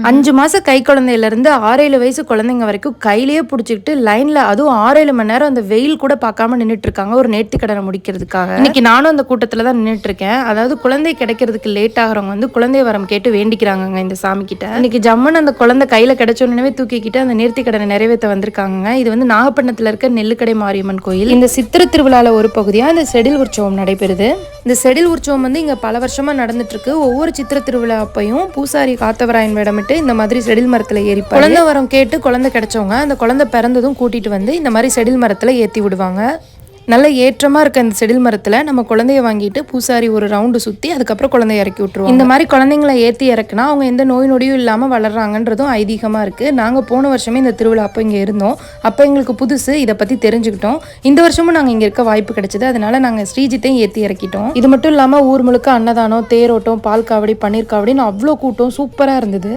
5 மாசம் கை குழந்தையிலேருந்து 6-7 வயசு குழந்தைங்க வரைக்கும் கையிலேயே பிடிச்சிக்கிட்டு லைனில் அதுவும் 6-7 மணி நேரம் அந்த வெயில் கூட பார்க்காம நின்றுட்டு இருக்காங்க ஒரு நேர்த்திக்கடனை முடிக்கிறதுக்காக. இன்னைக்கு நானும் அந்த கூட்டத்தில் தான் நின்றுட்டு இருக்கேன். அதாவது குழந்தை கிடைக்கிறதுக்கு லேட் ஆகிறவங்க வந்து குழந்தை வரம் கேட்டு வேண்டிக்கிறாங்க இந்த சாமி கிட்ட. இன்னைக்கு ஜம்முன்னு அந்த குழந்தை கையில் கிடைச்சோன்னே தூக்கிக்கிட்டு அந்த நேர்த்திக்கடனை நிறைவேற்ற வந்திருக்காங்க. இது வந்து நாகப்பட்டினத்தில் இருக்க நெல்லுக்கடை மாரியம்மன் கோயில். இந்த சித்திரை திருவிழாவில் ஒரு பகுதியாக இந்த செடில் உற்சவம் நடைபெறுது. இந்த செடில் உற்சவம் வந்து இங்கே பல வருஷமாக நடந்துட்டு இருக்கு. ஒவ்வொரு சித்திரை திருவிழா அப்பையும் பூசாரி காத்தவராயன் வேடமிட்டு இந்த மாதிரி செடில் மரத்துல ஏறி குழந்தை வரம் கேட்டு குழந்தை கிடைச்சவங்க அந்த குழந்தை பிறந்ததும் கூட்டிட்டு வந்து இந்த மாதிரி செடில் மரத்துல ஏத்தி விடுவாங்க. நல்ல ஏற்றமா இருக்க இந்த செடில் மரத்துல நம்ம குழந்தைய வாங்கிட்டு பூசாரி ஒரு ரவுண்டு சுத்தி அதுக்கப்புறம் குழந்தைய இறக்கி விட்டுருவோம். இந்த மாதிரி குழந்தைங்களை ஏத்தி இறக்குனா அவங்க எந்த நோய் நொடியும் இல்லாம வளர்றாங்கன்றதும் ஐதீகமா இருக்கு. நாங்க போன வருஷமே இந்த திருவிழா அப்போ இங்க இருந்தோம். அப்ப எங்களுக்கு புதுசு, இதை பத்தி தெரிஞ்சுக்கிட்டோம். இந்த வருஷமும் நாங்க இங்க இருக்க வாய்ப்பு கிடைச்சது. அதனால நாங்க ஸ்ரீஜித்தையும் ஏத்தி இறக்கிட்டோம். இது மட்டும் இல்லாம ஊர் முழுக்க அன்னதானம், தேரோட்டம், பால் காவடி, பன்னீர் காவடின்னு அவ்வளோ கூட்டம் சூப்பரா இருந்தது.